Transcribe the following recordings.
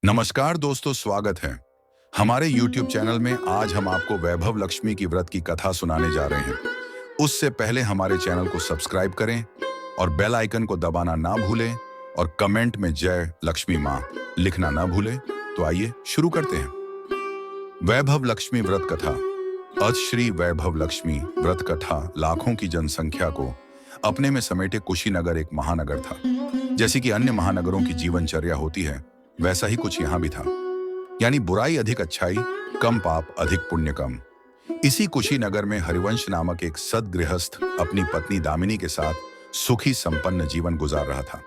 नमस्कार दोस्तों, स्वागत है हमारे YouTube चैनल में। आज हम आपको वैभव लक्ष्मी की व्रत की कथा सुनाने जा रहे हैं। उससे पहले हमारे चैनल को सब्सक्राइब करें और बेल आइकन को दबाना ना भूलें और कमेंट में जय लक्ष्मी माँ लिखना ना भूलें। तो आइए शुरू करते हैं। वैभव लक्ष्मी व्रत कथा। अज श्री वैभव लक्ष्मी व्रत कथा लाखों की जनसंख्या को अपने में समेटे कुशीनगर एक महानगर था। जैसे कि अन्य महानगरों की जीवनचर्या होती है, वैसा ही कुछ यहाँ भी था। यानी बुराई अधिक अच्छाई, कम पाप अधिक पुण्य कम। इसी कुशीनगर में हरिवंश नामक एक सद्गृहस्थ अपनी पत्नी दामिनी के साथ सुखी संपन्न जीवन गुजार रहा था।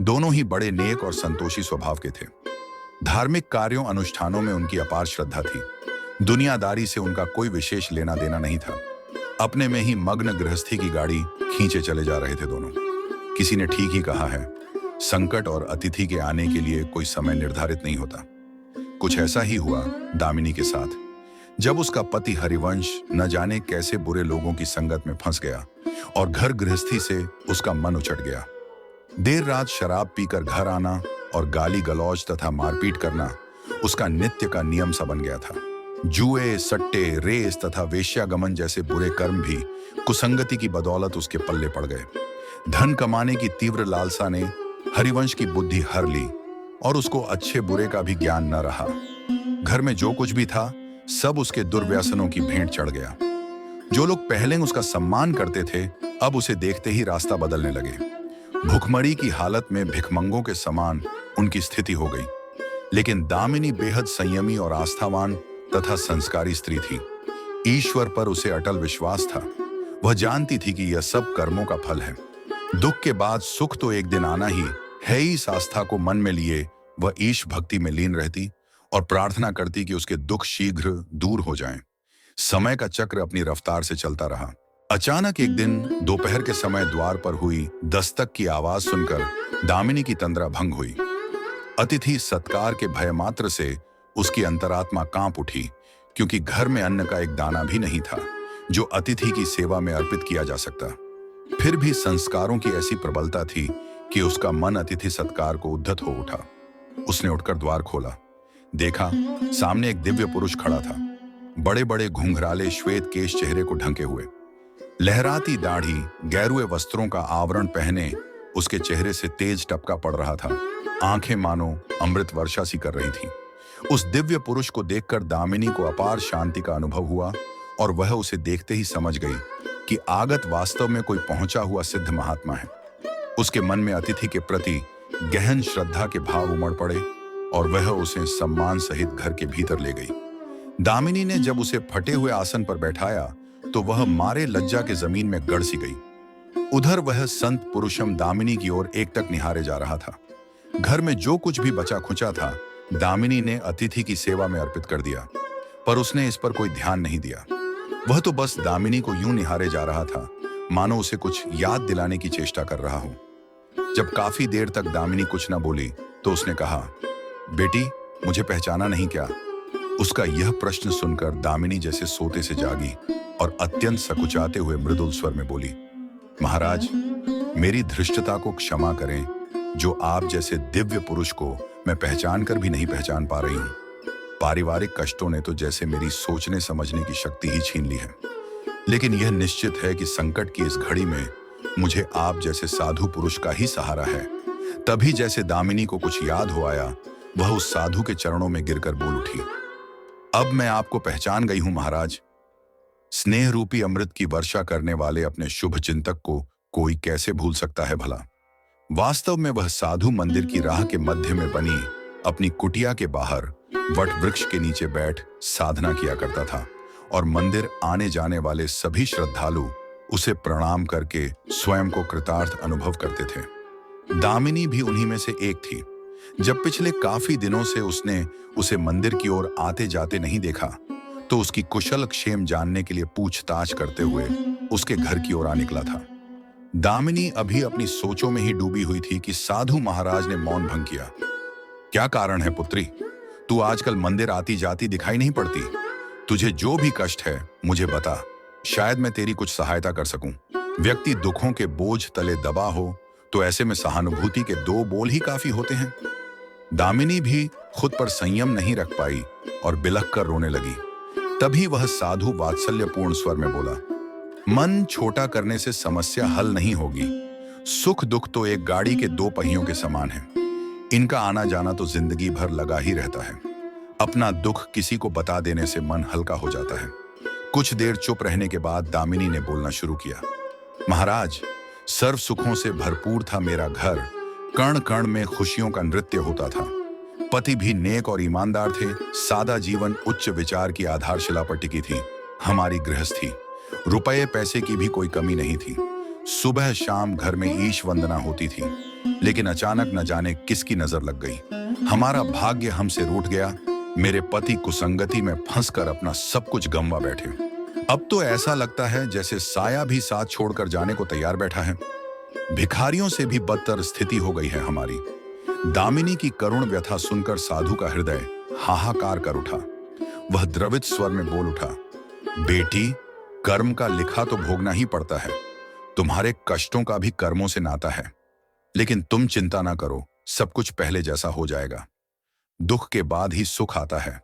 दोनों ही बड़े नेक और संतोषी स्वभाव के थे। धार्मिक कार्यों अनुष्ठानों में उनकी अपार श्रद्धा थी। दुनियादारी से उनका कोई विशेष लेना देना नहीं था। अपने में ही मग्न गृहस्थी की गाड़ी खींचे चले जा रहे थे दोनों। किसी ने ठीक ही कहा है, संकट और अतिथि के आने के लिए कोई समय निर्धारित नहीं होता। कुछ ऐसा ही हुआ दामिनी के साथ, जब उसका पति हरिवंश न जाने कैसे बुरे लोगों की संगत में फंस गया और घर गृहस्थी से उसका मन उचट गया। देर रात शराब पीकर घर आना और गाली गलौज तथा मारपीट करना उसका नित्य का नियम सा बन गया था। जुए, सट्टे, रेस तथा वेश्यागमन जैसे बुरे कर्म भी कुसंगति की बदौलत उसके पल्ले पड़ गए। धन कमाने की तीव्र लालसा ने हरिवंश की बुद्धि हर ली और उसको अच्छे बुरे का भी ज्ञान न रहा। घर में जो कुछ भी था सब उसके दुर्व्यसनों की भेंट चढ़ गया। जो लोग पहले उसका सम्मान करते थे, अब उसे देखते ही रास्ता बदलने लगे। भुखमरी की हालत में भिखमंगों के समान उनकी स्थिति हो गई। लेकिन दामिनी बेहद संयमी और आस्थावान तथा संस्कारी स्त्री थी। ईश्वर पर उसे अटल विश्वास था। वह जानती थी कि यह सब कर्मों का फल है। दुख के बाद सुख तो एक दिन आना ही है। इस आस्था को मन में लिए वह ईश भक्ति में लीन रहती और प्रार्थना करती कि उसके दुख शीघ्र दूर हो जाएं। समय का चक्र अपनी रफ्तार से चलता रहा। अचानक एक दिन दोपहर के समय द्वार पर हुई दस्तक की आवाज सुनकर दामिनी की तंद्रा भंग हुई। अतिथि सत्कार के भय मात्र से उसकी अंतरात्मा कांप उठी, क्योंकि घर में अन्न का एक दाना भी नहीं था जो अतिथि की सेवा में अर्पित किया जा सकता। फिर भी संस्कारों की ऐसी प्रबलता थी कि उसका मन अतिथि सत्कार को उद्धत हो उठा। उसने उठकर द्वार खोला। देखा, सामने एक दिव्य पुरुष खड़ा था। बड़े बड़े घुंघराले श्वेत केश चेहरे को ढके हुए, लहराती दाढ़ी, गैरुए वस्त्रों का आवरण पहने उसके चेहरे से तेज टपका पड़ रहा था। आंखें मानो अमृत वर्षा सी कर रही थी। उस दिव्य पुरुष को देखकर दामिनी को अपार शांति का अनुभव हुआ और वह उसे देखते ही समझ गई कि आगत वास्तव में कोई पहुंचा हुआ सिद्ध महात्मा है। उसके मन में अतिथि के प्रति गहन श्रद्धा के भाव उमड़ पड़े और वह उसे सम्मान सहित घर के भीतर ले गई। दामिनी ने जब उसे फटे हुए आसन पर बैठाया तो वह मारे लज्जा के जमीन में गड़ सी गई। उधर वह संत पुरुषम दामिनी की ओर एकटक निहारे जा रहा था। घर में जो कुछ भी बचा खुचा था दामिनी ने अतिथि की सेवा में अर्पित कर दिया, पर उसने इस पर कोई ध्यान नहीं दिया। वह तो बस दामिनी को यूं निहारे जा रहा था मानो उसे कुछ याद दिलाने की चेष्टा कर रहा हो। जब काफी देर तक दामिनी कुछ न बोली तो उसने कहा, बेटी, मुझे पहचाना नहीं क्या? उसका यह प्रश्न सुनकर दामिनी जैसे सोते से जागी और अत्यंत सकुचाते हुए मृदुल स्वर में बोली, महाराज, मेरी धृष्टता को क्षमा करें। जो आप जैसे दिव्य पुरुष को मैं पहचान कर भी नहीं पहचान पा रही हूं। पारिवारिक कष्टों ने तो जैसे मेरी सोचने समझने की शक्ति ही छीन ली है। लेकिन यह निश्चित है कि संकट की इस घड़ी में मुझे आप जैसे साधु पुरुष का ही सहारा है। तभी जैसे दामिनी को कुछ याद हो आया, वह उस साधु के चरणों में गिरकर बोल उठी, अब मैं आपको पहचान गई हूं महाराज। स्नेह रूपी अमृत की वर्षा करने वाले अपने शुभ चिंतक को कोई कैसे भूल सकता है भला। वास्तव में वह साधु मंदिर की राह के मध्य में बनी अपनी कुटिया के बाहर वट वृक्ष के नीचे बैठ साधना किया करता था और मंदिर आने जाने वाले सभी श्रद्धालु उसे प्रणाम करके स्वयं को कृतार्थ अनुभव करते थे। दामिनी भी उन्हीं में से एक थी। जब पिछले काफी दिनों से उसने उसे मंदिर की ओर आते जाते नहीं देखा तो उसकी कुशल क्षेम जानने के लिए पूछताछ करते हुए उसके घर की ओर आ निकला था। दामिनी अभी अपनी सोचों में ही डूबी हुई थी कि साधु महाराज ने मौन भंग किया। क्या कारण है पुत्री? तू आजकल मंदिर आती जाती दिखाई नहीं पड़ती। तुझे जो भी कष्ट है मुझे बता, शायद मैं तेरी कुछ सहायता कर सकूं। व्यक्ति दुखों के बोझ तले दबा हो तो ऐसे में सहानुभूति के दो बोल ही काफी होते हैं। दामिनी भी खुद पर संयम नहीं रख पाई और बिलख कर रोने लगी। तभी वह साधु वात्सल्यपूर्ण स्वर में बोला, मन छोटा करने से समस्या हल नहीं होगी। सुख दुख तो एक गाड़ी के दो पहियों के समान है। इनका आना जाना तो जिंदगी भर लगा ही रहता है। अपना दुख किसी को बता देने से मन हल्का हो जाता है। कुछ देर चुप रहने के बाद दामिनी ने बोलना शुरू किया, महाराज, सर्व सुखों से भरपूर था मेरा घर, कण कण में खुशियों का नृत्य होता था। पति भी नेक और ईमानदार थे। सादा जीवन उच्च विचार की आधारशिला पर टिकी थी। हमारी गृहस्थी, रुपये पैसे की भी कोई कमी नहीं थी। सुबह शाम घर में ईश वंदना होती थी। लेकिन अचानक न जाने किसकी नजर लग गई। हमारा भाग्य हमसे रूठ गया। मेरे पति कुसंगति में फंसकर अपना सब कुछ गंवा बैठे। अब तो ऐसा लगता है जैसे साया भी साथ छोड़कर जाने को तैयार बैठा है। भिखारियों से भी बदतर स्थिति हो गई है हमारी। दामिनी की करुण व्यथा सुनकर साधु का हृदय हाहाकार कर उठा। वह द्रवित स्वर में बोल उठा, बेटी, कर्म का लिखा तो भोगना ही पड़ता है। तुम्हारे कष्टों का भी कर्मों से नाता है। लेकिन तुम चिंता ना करो, सब कुछ पहले जैसा हो जाएगा। दुख के बाद ही सुख आता है।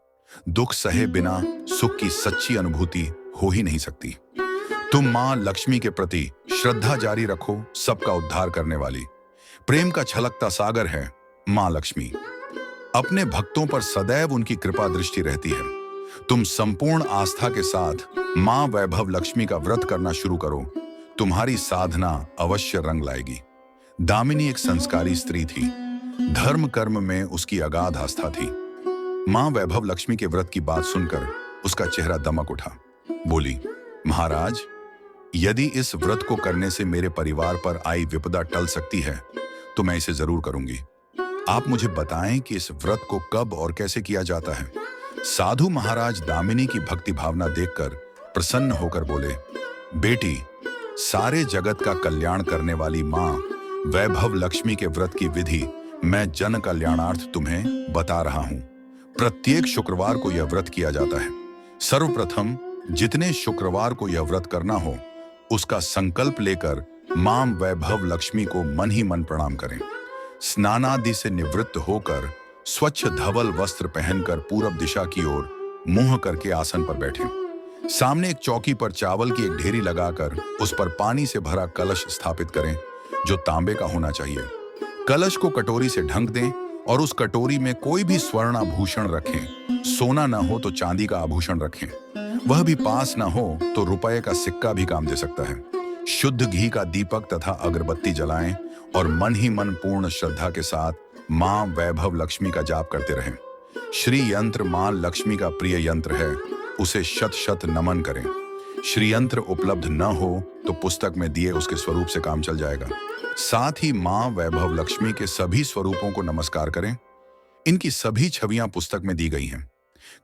दुख सहे बिना सुख की सच्ची अनुभूति हो ही नहीं सकती। तुम मां लक्ष्मी के प्रति श्रद्धा जारी रखो। सबका उद्धार करने वाली, प्रेम का छलकता सागर है मां लक्ष्मी। अपने भक्तों पर सदैव उनकी कृपा दृष्टि रहती है। तुम संपूर्ण आस्था के साथ मां वैभव लक्ष्मी का व्रत करना शुरू करो। तुम्हारी साधना अवश्य रंग लाएगी। दामिनी एक संस्कारी स्त्री थी। धर्म कर्म में उसकी अगाध आस्था थी। मां वैभव लक्ष्मी के व्रत की बात सुनकर उसका चेहरा दमक उठा। बोली, महाराज, यदि इस व्रत को करने से मेरे परिवार पर आई विपदा टल सकती है तो मैं इसे जरूर करूंगी। आप मुझे बताएं कि इस व्रत को कब और कैसे किया जाता है। साधु महाराज दामिनी की भक्ति भावना देखकर प्रसन्न होकर बोले, बेटी, सारे जगत का कल्याण करने वाली मां वैभव लक्ष्मी के व्रत की विधि मैं जन कल्याणार्थ तुम्हें बता रहा हूं। प्रत्येक शुक्रवार को यह व्रत किया जाता है। सर्वप्रथम जितने शुक्रवार को यह व्रत करना हो, उसका संकल्प लेकर मां वैभव लक्ष्मी को मन ही मन प्रणाम करें। स्नानादि से निवृत्त होकर स्वच्छ धवल वस्त्र पहनकर पूरब दिशा की ओर मुंह करके आसन पर बैठें। सामने एक चौकी पर चावल की एक ढेरी लगाकर उस पर पानी से भरा कलश स्थापित करें, जो तांबे का होना चाहिए। कलश को कटोरी से ढक दें और उस कटोरी में कोई भी स्वर्ण आभूषण रखें। सोना न हो तो चांदी का आभूषण रखें। वह भी पास न हो तो रुपए का सिक्का भी काम दे सकता है। शुद्ध घी का दीपक तथा अगरबत्ती जलाएं और मन ही मन पूर्ण श्रद्धा के साथ मां वैभव लक्ष्मी का जाप करते रहें। श्री यंत्र मां लक्ष्मी का प्रिय यंत्र है, उसे शत शत नमन करें। श्री यंत्र उपलब्ध न हो तो पुस्तक में दिए उसके स्वरूप से काम चल जाएगा। साथ ही मां वैभव लक्ष्मी के सभी स्वरूपों को नमस्कार करें। इनकी सभी छवियां पुस्तक में दी गई हैं।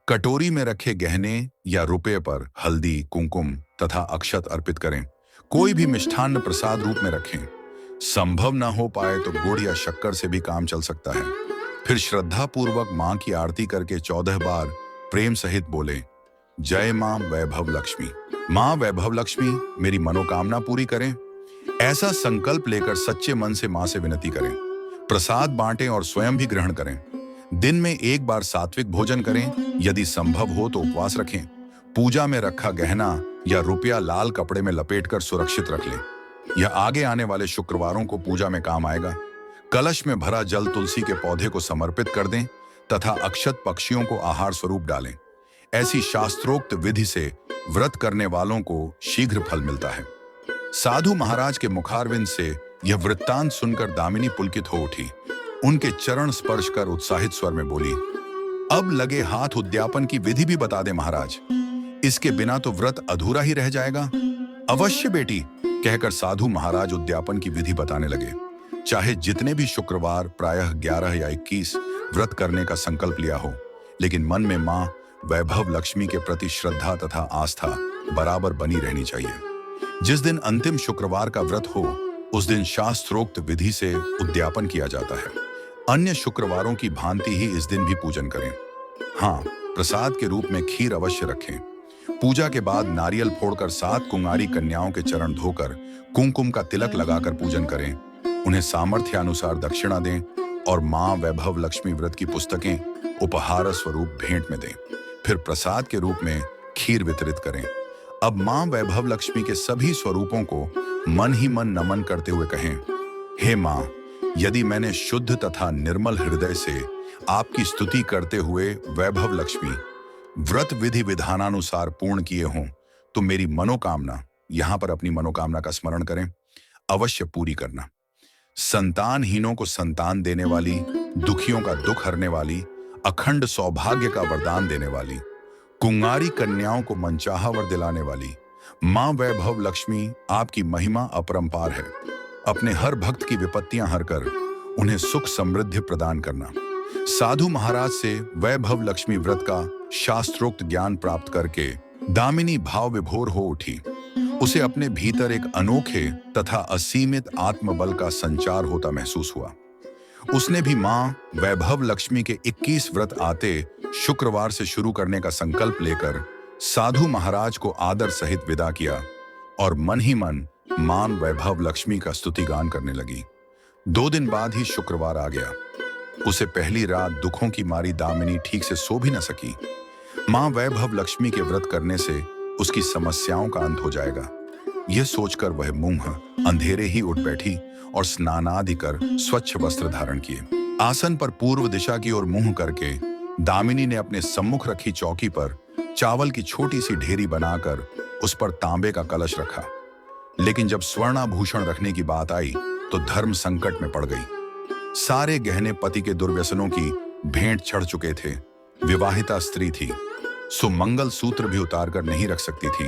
कटोरी में रखे गहने या रुपये पर हल्दी, कुंकुम तथा अक्षत अर्पित करें। कोई भी मिष्ठान्न प्रसाद रूप में रखें। संभव न हो पाए तो गुड़ या शक्कर से भी काम चल सकता है। फिर श्रद्धा पूर्वक मां की आरती करके 14 बार प्रेम सहित बोले, जय मां वैभव लक्ष्मी। मां वैभव लक्ष्मी मेरी मनोकामना पूरी करें। ऐसा संकल्प लेकर सच्चे मन से मां से विनती करें। प्रसाद बांटें और स्वयं भी ग्रहण करें। दिन में एक बार सात्विक भोजन करें। यदि संभव हो तो उपवास रखें। पूजा में रखा गहना या रुपया लाल कपड़े में लपेटकर सुरक्षित रख लें। यह आगे आने वाले शुक्रवारों को पूजा में काम आएगा। कलश में भरा जल तुलसी के पौधे को समर्पित कर दें तथा अक्षत पक्षियों को आहार स्वरूप डालें। ऐसी शास्त्रोक्त विधि से व्रत करने वालों को शीघ्र फल मिलता है। साधु महाराज के मुखारविंद से यह वृत्तांत सुनकर दामिनी पुलकित हो उठी। उनके चरण स्पर्श कर उत्साहित स्वर में बोली, अब लगे हाथ उद्यापन की विधि भी बता दे महाराज। इसके बिना तो व्रत अधूरा ही रह जाएगा। अवश्य बेटी, कहकर साधु महाराज उद्यापन की विधि बताने लगे। चाहे जितने भी शुक्रवार प्रायः 11 या 21 व्रत करने का संकल्प लिया हो, लेकिन मन में मां वैभव लक्ष्मी के प्रति श्रद्धा तथा आस्था बराबर बनी रहनी चाहिए। जिस दिन अंतिम शुक्रवार का व्रत हो, उस दिन शास्त्रोक्त विधि से उद्यापन किया जाता है। अन्य शुक्रवारों की भांति ही इस दिन भी पूजन करें। हाँ, प्रसाद के रूप में खीर अवश्य रखें। पूजा के बाद नारियल फोड़कर 7 कुंवारी कन्याओं के चरण धोकर कुमकुम का तिलक लगाकर पूजन करें। उन्हें सामर्थ्यानुसार दक्षिणा दें और मां वैभव लक्ष्मी व्रत की पुस्तकें उपहार स्वरूप भेंट में दें, फिर प्रसाद के रूप में खीर वितरित करें। अब मां वैभव लक्ष्मी के सभी स्वरूपों को मन ही मन नमन करते हुए कहें, हे मां, यदि मैंने शुद्ध तथा निर्मल हृदय से आपकी स्तुति करते हुए वैभव लक्ष्मी व्रत विधि विधानानुसार पूर्ण किए हों, तो मेरी मनोकामना, यहां पर अपनी मनोकामना का स्मरण करें, अवश्य पूरी करना। संतानहीनों को संतान देने वाली, दुखियों का दुख हरने वाली, अखंड सौभाग्य का वरदान देने वाली, कुंवारी कन्याओं को मनचाहा वर दिलाने वाली मां वैभव लक्ष्मी, आपकी महिमा अपरंपार है। अपने हर भक्त की विपत्तियां हरकर उन्हें सुख समृद्धि प्रदान करना। साधु महाराज से वैभव लक्ष्मी व्रत का शास्त्रोक्त ज्ञान प्राप्त करके दामिनी भाव विभोर हो उठी। उसे अपने भीतर एक अनोखे तथा असीमित आत्मबल का संचार होता महसूस हुआ। उसने भी मां वैभव लक्ष्मी के 21 व्रत आते शुक्रवार से शुरू करने का संकल्प लेकर साधु महाराज को आदर सहित विदा किया और मन ही मन मां वैभव लक्ष्मी का स्तुतिगान करने लगी। 2 दिन बाद ही शुक्रवार आ गया। उसे पहली रात दुखों की मारी दामिनी ठीक से सो भी न सकी। मां वैभव लक्ष्मी के व्रत करने से उसकी समस्याओं का अंत हो जाएगा, यह सोचकर वह मुंह अंधेरे ही उठ बैठी और स्नानादि कर स्वच्छ वस्त्र धारण किए। आसन पर पूर्व दिशा की ओर मुंह करके दामिनी ने अपने सम्मुख रखी चौकी पर चावल की छोटी सी ढेरी बनाकर उस पर तांबे का कलश रखा। लेकिन जब स्वर्णाभूषण रखने की बात आई तो धर्म संकट में पड़ गई। सारे गहने पति के दुर्व्यसनों की भेंट चढ़ चुके थे। विवाहिता स्त्री थी, सो मंगल सूत्र भी उतार कर नहीं रख सकती थी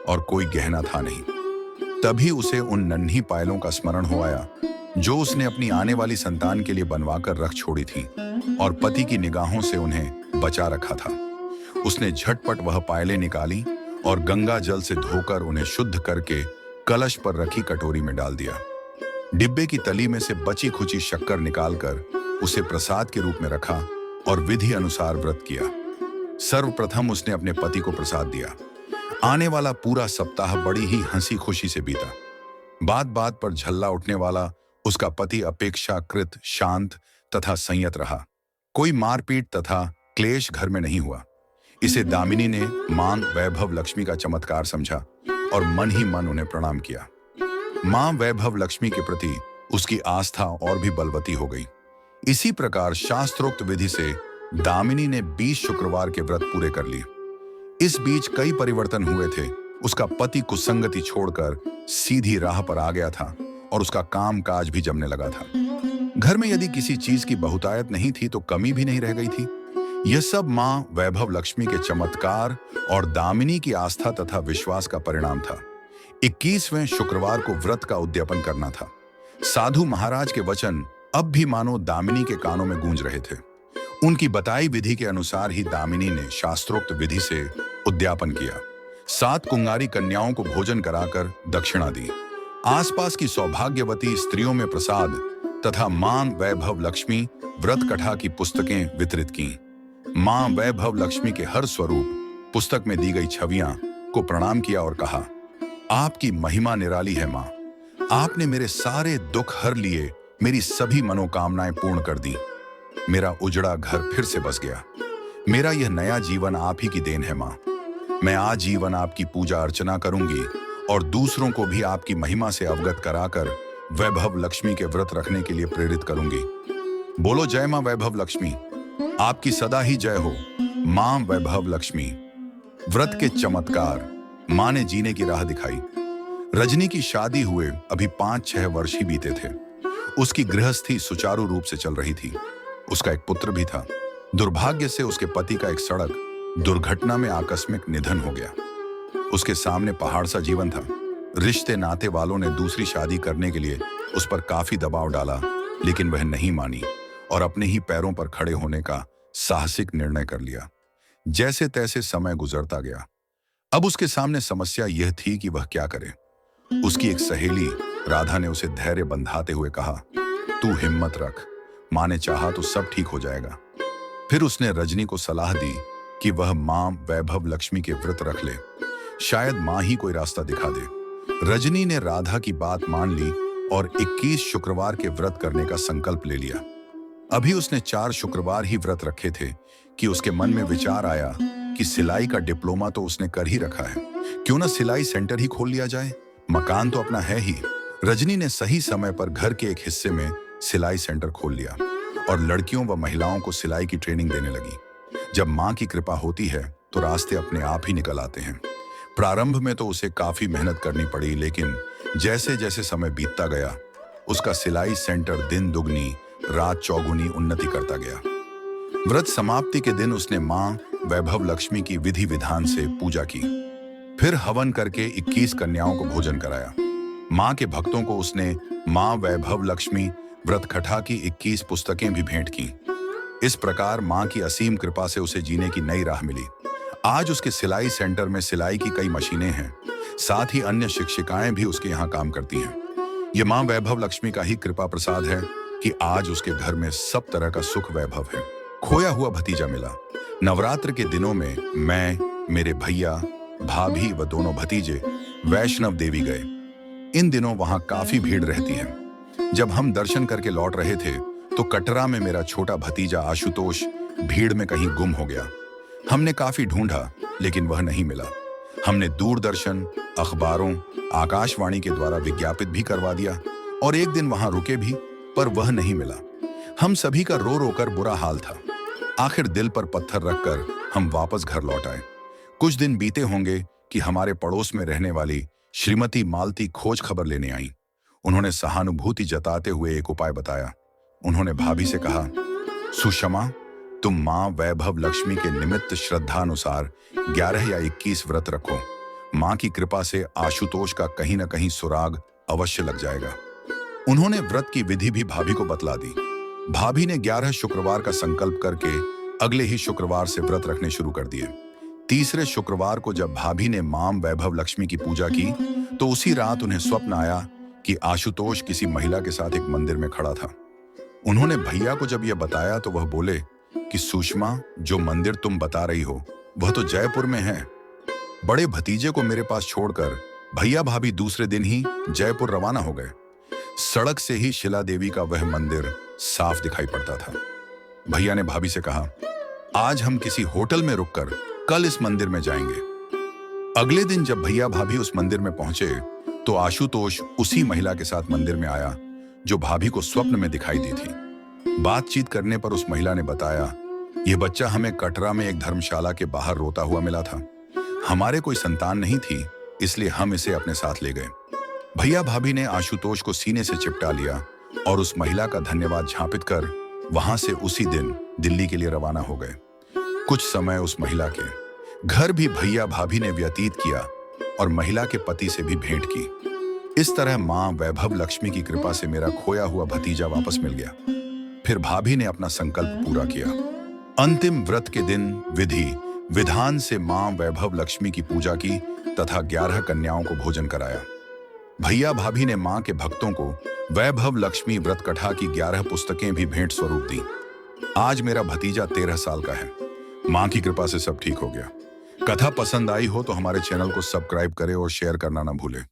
और कोई गहना था नहीं। तभी उसे उन नन्ही पायलों का स्मरण हो आया जो उसने अपनी आने वाली संतान के लिए बनवाकर रख छोड़ी थी और पति की निगाहों से उन्हें बचा रखा था। उसने झटपट वह पायलें निकाली और गंगा जल से धोकर उन्हें शुद्ध करके कलश पर रखी कटोरी में डाल दिया। डिब्बे की तली में से बची खुची शक्कर निकालकर उसे प्रसाद के रूप में रखा और विधि अनुसार व्रत किया। सर्वप्रथम उसने अपने पति को प्रसाद दिया। आने वाला पूरा सप्ताह बड़ी ही हंसी खुशी से बीता। बात बात पर झल्ला उठने वाला उसका पति अपेक्षाकृत शांत तथा संयत रहा। कोई मारपीट तथा क्लेश घर में नहीं हुआ। इसे दामिनी ने मां वैभव लक्ष्मी का चमत्कार समझा और मन ही मन उन्हें प्रणाम किया। मां वैभव लक्ष्मी के प्रति उसकी आस्था और भी बलवती हो गई। इसी प्रकार शास्त्रोक्त विधि से दामिनी ने 20 शुक्रवार के व्रत पूरे कर लिए। इस बीच कई परिवर्तन हुए थे। उसका पति कुसंगति छोड़कर सीधी राह पर आ गया था और उसका काम काज भी जमने लगा था। घर में यदि किसी चीज की बहुतायत नहीं थी तो कमी भी नहीं रह गई थी। यह सब मां वैभव लक्ष्मी के चमत्कार और दामिनी की आस्था तथा विश्वास का परिणाम था। 21वें शुक्रवार को व्रत का उद्यापन करना था। साधु महाराज के वचन अब भी मानो दामिनी के कानों में गूंज रहे थे। उनकी बताई विधि के अनुसार ही दामिनी ने शास्त्रोक्त विधि से उद्यापन किया। 7 कुंवारी कन्याओं को भोजन कराकर दक्षिणा दी। आसपास की सौभाग्यवती स्त्रियों में प्रसाद तथा मां वैभव लक्ष्मी व्रत कथा की पुस्तकें वितरित की। मां वैभव लक्ष्मी के हर स्वरूप पुस्तक में दी गई छवियां को प्रणाम किया और कहा, आपकी महिमा निराली है मां। आपने मेरे सारे दुख हर लिए, मेरी सभी मनोकामनाएं पूर्ण कर दी। मेरा उजड़ा घर फिर से बस गया। मेरा यह नया जीवन आप ही की देन है मां। मैं आजीवन आपकी पूजा अर्चना करूंगी और दूसरों को भी आपकी महिमा से अवगत कराकर वैभव लक्ष्मी के व्रत रखने के लिए प्रेरित करूंगी। बोलो जय मां वैभव लक्ष्मी, आपकी सदा ही जय हो। मां वैभव लक्ष्मी। व्रत के चमत्कार। मां ने जीने की राह दिखाई। रजनी की शादी हुए अभी 5-6 वर्ष ही बीते थे। उसकी गृहस्थी सुचारू रूप से चल रही थी। उसका एक पुत्र भी था। दुर्भाग्य से उसके पति का एक सड़क दुर्घटना में आकस्मिक निधन हो गया। उसके सामने पहाड़ सा जीवन था। रिश्ते नाते वालों ने दूसरी शादी करने के लिए उस पर काफी दबाव डाला, लेकिन वह नहीं मानी और अपने ही पैरों पर खड़े होने का साहसिक निर्णय कर लिया। जैसे तैसे समय गुजरता गया। अब उसके सामने समस्या यह थी कि वह क्या करे। उसकी एक सहेली राधा ने उसे धैर्य बंधाते हुए कहा, तू हिम्मत रख, मां ने चाहा तो सब ठीक हो जाएगा। फिर उसने रजनी को सलाह दी कि वह मां वैभव लक्ष्मी के व्रत रख ले, शायद मां ही कोई रास्ता दिखा दे। रजनी ने राधा की बात मान ली और 21 शुक्रवार के व्रत करने का संकल्प ले लिया। अभी उसने 4 शुक्रवार ही व्रत रखे थे कि उसके मन में विचार आया कि सिलाई का डिप्लोमा तो उसने कर ही रखा है, क्यों ना सिलाई सेंटर ही खोल लिया जाए। मकान तो अपना है ही। रजनी ने सही समय पर घर के एक हिस्से में सिलाई सेंटर खोल लिया और लड़कियों व महिलाओं को सिलाई की ट्रेनिंग देने लगी। जब माँ की कृपा होती है तो रास्ते अपने आप ही निकल आते हैं। प्रारंभ में तो उसे काफी मेहनत करनी पड़ी, लेकिन जैसे जैसे समय बीतता गया उसका सिलाई सेंटर दिन दुगनी रात चौगुनी उन्नति करता गया। व्रत समाप्ति के दिन उसने माँ वैभव लक्ष्मी की विधि विधान से पूजा की, फिर हवन करके 21 कन्याओं को भोजन कराया। माँ के भक्तों को उसने माँ वैभव लक्ष्मी व्रत कथा की 21 पुस्तकें भी भेंट की। इस प्रकार माँ की असीम कृपा से उसे जीने की नई राह मिली। आज उसके सिलाई सेंटर में सिलाई की कई मशीनें हैं, साथ ही अन्य शिक्षिकाएं भी उसके यहाँ काम करती हैं। ये माँ वैभव लक्ष्मी का ही कृपा प्रसाद है कि आज उसके घर में सब तरह का सुख वैभव है। खोया हुआ भतीजा मिला। नवरात्र के दिनों में मैं, मेरे भैया, भाभी व दोनों भतीजे वैष्णव देवी गए। इन दिनों वहां काफी भीड़ रहती है। जब हम दर्शन करके लौट रहे थे तो कटरा में मेरा छोटा भतीजा आशुतोष भीड़ में कहीं गुम हो गया। हमने काफी ढूंढा लेकिन वह नहीं मिला। हमने दूरदर्शन, अखबारों, आकाशवाणी के द्वारा विज्ञापित भी करवा दिया और एक दिन वहां रुके भी, पर वह नहीं मिला। हम सभी का रो रो कर बुरा हाल था। आखिर दिल पर पत्थर रखकर हम वापस घर लौट आए। कुछ दिन बीते होंगे कि हमारे पड़ोस में रहने वाली श्रीमती मालती खोज खबर लेने आई। उन्होंने सहानुभूति जताते हुए एक उपाय बताया। उन्होंने भाभी से कहा, सुषमा, तुम माँ वैभव लक्ष्मी के निमित्त श्रद्धानुसार 11 या 21 व्रत रखो। माँ की कृपा से आशुतोष का कहीं न कहीं सुराग अवश्य लग जाएगा। उन्होंने व्रत की विधि भी भाभी को बतला दी। भाभी ने 11 शुक्रवार का संकल्प करके अगले ही शुक्रवार से व्रत रखने शुरू कर दिए। तीसरे शुक्रवार को जब भाभी ने मां वैभव लक्ष्मी की पूजा की तो उसी रात उन्हें स्वप्न आया कि आशुतोष किसी महिला के साथ एक मंदिर में खड़ा था। उन्होंने भैया को जब यह बताया तो वह बोले कि सुषमा, जो मंदिर तुम बता रही हो वह तो जयपुर में है। बड़े भतीजे को मेरे पास छोड़कर भैया भाभी दूसरे दिन ही जयपुर रवाना हो गए। सड़क से ही शिला देवी का वह मंदिर साफ दिखाई पड़ता था। भैया ने भाभी से कहा, आज हम किसी होटल में रुककर कल इस मंदिर में जाएंगे। अगले दिन जब भैया भाभी उस मंदिर में पहुंचे तो आशुतोष उसी महिला के साथ मंदिर में आया जो भाभी को स्वप्न में दिखाई दी थी। बातचीत करने पर उस महिला ने बताया, यह बच्चा हमें कटरा में एक धर्मशाला के बाहर रोता हुआ मिला था। हमारे कोई संतान नहीं थी, इसलिए हम इसे अपने साथ ले गए। भैया भाभी ने आशुतोष को सीने से चिपटा लिया और उस महिला का धन्यवाद झापित कर वहां से उसी दिन दिल्ली के लिए रवाना हो गए। कुछ समय उस महिला के घर भी भैया भाभी ने व्यतीत किया और महिला के पति से भी भेंट की। इस तरह मां वैभव लक्ष्मी की कृपा से मेरा खोया हुआ भतीजा वापस मिल गया। फिर भाभी ने अपना संकल्प पूरा किया। अंतिम व्रत के दिन विधि विधान से मां वैभव लक्ष्मी की पूजा की तथा 11 कन्याओं को भोजन कराया। भैया भाभी ने मां के भक्तों को वैभव लक्ष्मी व्रत कथा की 11 पुस्तकें भी भेंट स्वरूप दी। आज मेरा भतीजा 13 साल का है। मां की कृपा से सब ठीक हो गया। कथा पसंद आई हो तो हमारे चैनल को सब्सक्राइब करें और शेयर करना ना भूलें।